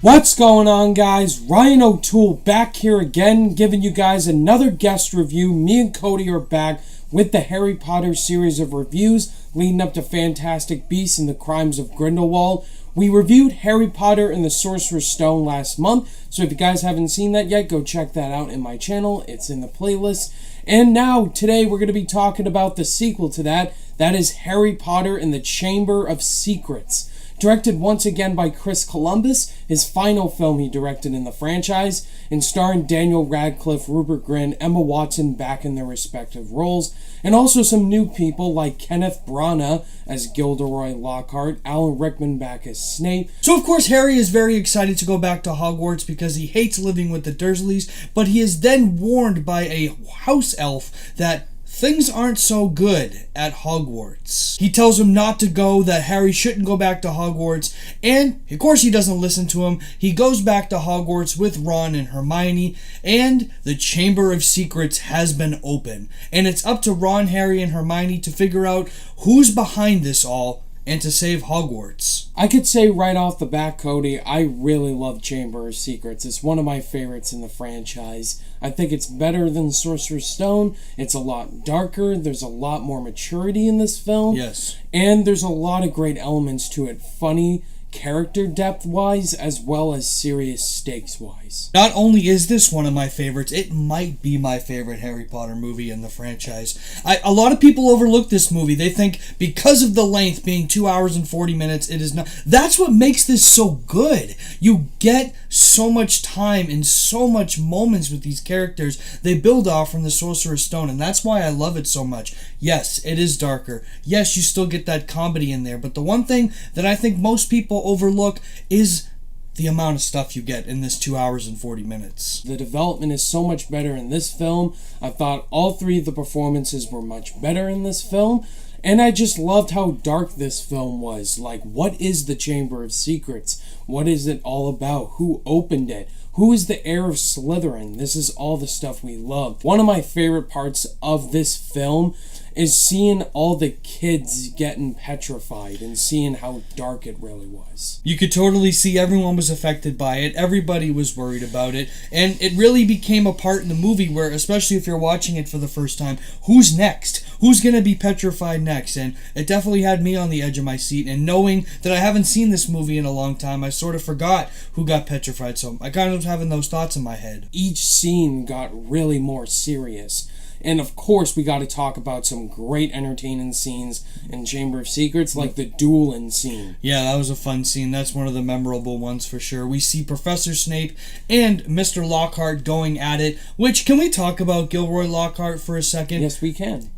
What's going on, guys? Ryan O'Toole back here again, giving you guys another guest review. Me and Cody are back with the Harry Potter series of reviews leading up to Fantastic Beasts and the Crimes of Grindelwald. We reviewed Harry Potter and the Sorcerer's Stone last month, so if you guys haven't seen that yet, go check that out in my channel. It's in the playlist. And now, today, we're going to be talking about the sequel to that. That is Harry Potter and the Chamber of Secrets. Directed once again by Chris Columbus, his final film he directed in the franchise, and starring Daniel Radcliffe, Rupert Grint, Emma Watson back in their respective roles, and also some new people like Kenneth Branagh as Gilderoy Lockhart, Alan Rickman back as Snape. So of course Harry is very excited to go back to Hogwarts because he hates living with the Dursleys, but he is then warned by a house elf that things aren't so good at Hogwarts. He tells him not to go, that Harry shouldn't go back to Hogwarts, and of course he doesn't listen to him. He goes back to Hogwarts with Ron and Hermione, and the Chamber of Secrets has been opened. And it's up to Ron, Harry, and Hermione to figure out who's behind this all and to save Hogwarts. I could say right off the bat, Cody, I really love Chamber of Secrets. It's one of my favorites in the franchise. I think it's better than Sorcerer's Stone. It's a lot darker. There's a lot more maturity in this film. Yes. And there's a lot of great elements to it. Funny, character depth-wise, as well as serious stakes-wise. Not only is this one of my favorites, it might be my favorite Harry Potter movie in the franchise. A lot of people overlook this movie. They think because of the length being 2 hours and 40 minutes, it is not. That's what makes this so good. You get so much time and so much moments with these characters. They build off from the Sorcerer's Stone, and that's why I love it so much. Yes, it is darker. Yes, you still get that comedy in there, but the one thing that I think most people overlook is the amount of stuff you get in this 2 hours and 40 minutes. The development is so much better in this film. I thought all three of the performances were much better in this film. And I just loved how dark this film was. Like, what is the Chamber of Secrets? What is it all about? Who opened it? Who is the heir of Slytherin? This is all the stuff we love. One of my favorite parts of this film is seeing all the kids getting petrified and seeing how dark it really was. You could totally see everyone was affected by it. Everybody was worried about it. And it really became a part in the movie where, especially if you're watching it for the first time, who's next? Who's going to be petrified next? And it definitely had me on the edge of my seat. And knowing that I haven't seen this movie in a long time, I sort of forgot who got petrified. So I kind of was having those thoughts in my head. Each scene got really more serious. And of course, we got to talk about some great entertaining scenes in Chamber of Secrets, like the dueling scene. Yeah, that was a fun scene. That's one of the memorable ones for sure. We see Professor Snape and Mr. Lockhart going at it, which, can we talk about Gilderoy Lockhart for a second? Yes, we can.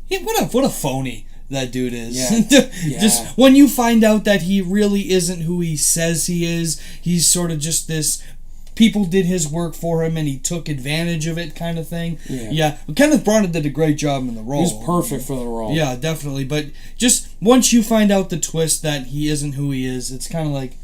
Yeah, what a phony that dude is. Yeah. Just when you find out that he really isn't who he says he is, he's sort of just this people did his work for him and he took advantage of it kind of thing. Yeah. Kenneth Branagh did a great job in the role. He's perfect for the role. Yeah, definitely. But just once you find out the twist that he isn't who he is, it's kind of like,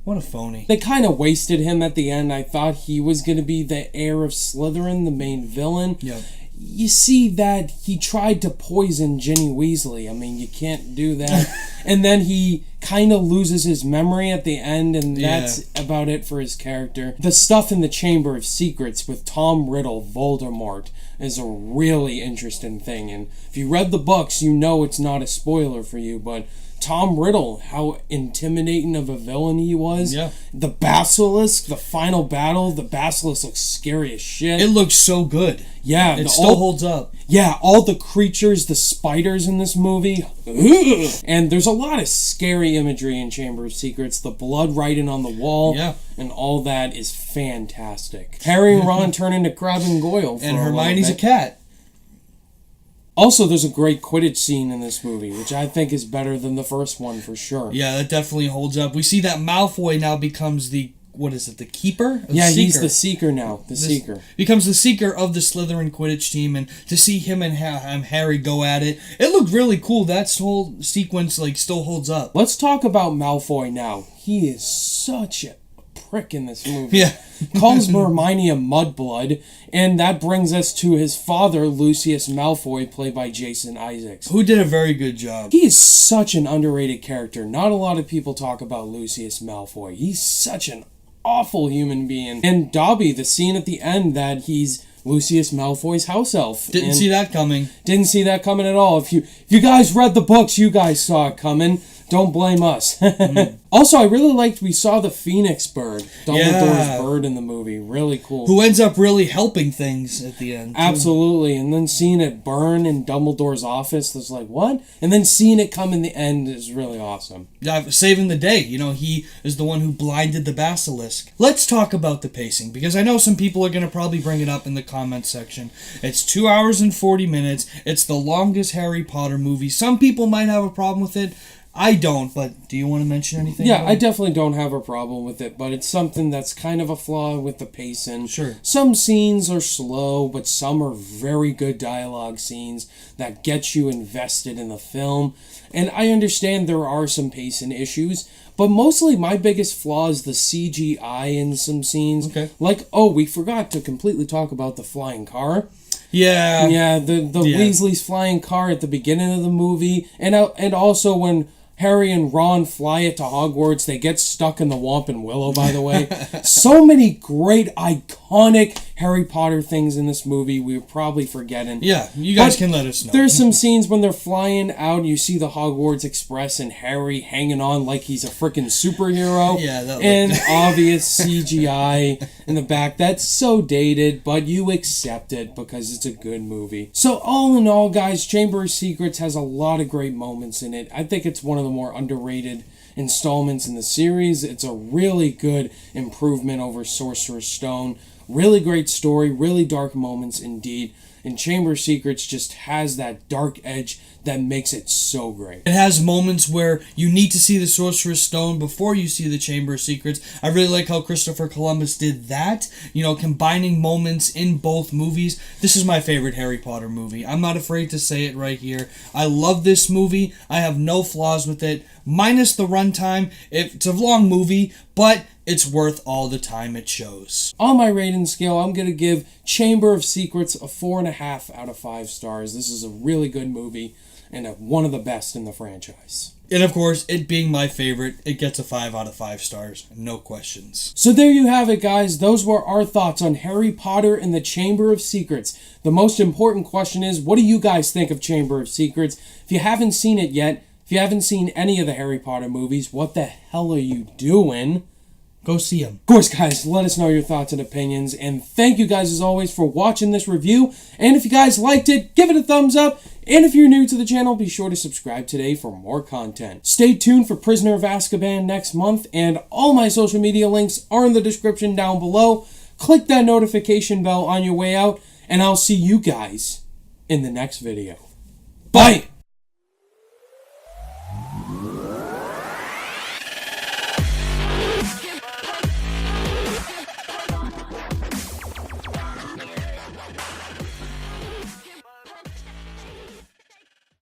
what a phony. They kind of wasted him at the end. I thought he was going to be the heir of Slytherin, the main villain. Yeah. You see that he tried to poison Ginny Weasley. I mean, you can't do that. And then he kind of loses his memory at the end, and that's about it for his character. The stuff in the Chamber of Secrets with Tom Riddle, Voldemort, is a really interesting thing. And if you read the books, you know it's not a spoiler for you, but Tom Riddle, how intimidating of a villain he was. Yeah. The Basilisk, the final battle, the Basilisk looks scary as shit. It looks so good. Yeah. It still holds up. Yeah, all the creatures, the spiders in this movie. Ugh. And there's a lot of scary imagery in Chamber of Secrets. The blood writing on the wall. Yeah. And all that is fantastic. Harry and Ron turn into Crabbe and Goyle. And Hermione's a cat. Also, there's a great Quidditch scene in this movie, which I think is better than the first one for sure. Yeah, that definitely holds up. We see that Malfoy now becomes the, what is it, the keeper? Yeah, he's the seeker now. The seeker. Becomes the seeker of the Slytherin Quidditch team, and to see him and Harry go at it, it looked really cool. That whole sequence, still holds up. Let's talk about Malfoy now. He is such a prick in this movie. Yeah. Calls Hermione a mudblood, and that brings us to his father, Lucius Malfoy, played by Jason Isaacs. Who did a very good job. He is such an underrated character. Not a lot of people talk about Lucius Malfoy. He's such an awful human being. And Dobby, the scene at the end that he's Lucius Malfoy's house elf. Didn't see that coming. Didn't see that coming at all. If you guys read the books, you guys saw it coming. Don't blame us. Also, I really liked we saw the Phoenix bird, Dumbledore's bird in the movie. Really cool. Who ends up really helping things at the end. Too. Absolutely. And then seeing it burn in Dumbledore's office was like, what? And then seeing it come in the end is really awesome. Yeah, saving the day. You know, he is the one who blinded the basilisk. Let's talk about the pacing, because I know some people are going to probably bring it up in the comments section. It's 2 hours and 40 minutes. It's the longest Harry Potter movie. Some people might have a problem with it. I don't, but do you want to mention anything? Yeah, I definitely don't have a problem with it, but it's something that's kind of a flaw with the pacing. Sure. Some scenes are slow, but some are very good dialogue scenes that get you invested in the film. And I understand there are some pacing issues, but mostly my biggest flaw is the CGI in some scenes. Okay. Like, oh, we forgot to completely talk about the flying car. Yeah. Yeah, the Weasley's flying car at the beginning of the movie, and also when Harry and Ron fly it to Hogwarts, they get stuck in the Whomping Willow, by the way. So many great, iconic Harry Potter things in this movie we're probably forgetting. Yeah, you guys can let us know. There's some scenes when they're flying out and you see the Hogwarts Express and Harry hanging on like he's a freaking superhero. Yeah, and obvious CGI in the back. That's so dated, but you accept it because it's a good movie. So all in all, guys, Chamber of Secrets has a lot of great moments in it. I think it's one of the more underrated installments in the series. It's a really good improvement over Sorcerer's Stone. Really great story, really dark moments indeed. And Chamber of Secrets just has that dark edge that makes it so great. It has moments where you need to see the Sorcerer's Stone before you see the Chamber of Secrets. I really like how Christopher Columbus did that, you know, combining moments in both movies. This is my favorite Harry Potter movie. I'm not afraid to say it right here. I love this movie. I have no flaws with it, minus the runtime. It's a long movie, but it's worth all the time it shows. On my rating scale, I'm going to give Chamber of Secrets a 4.5 out of 5 stars. This is a really good movie and one of the best in the franchise. And of course, it being my favorite, it gets a 5 out of 5 stars. No questions. So there you have it, guys. Those were our thoughts on Harry Potter and the Chamber of Secrets. The most important question is, what do you guys think of Chamber of Secrets? If you haven't seen it yet, if you haven't seen any of the Harry Potter movies, what the hell are you doing? Go see them. Of course, guys, let us know your thoughts and opinions. And thank you guys, as always, for watching this review. And if you guys liked it, give it a thumbs up. And if you're new to the channel, be sure to subscribe today for more content. Stay tuned for Prisoner of Azkaban next month. And all my social media links are in the description down below. Click that notification bell on your way out. And I'll see you guys in the next video. Bye!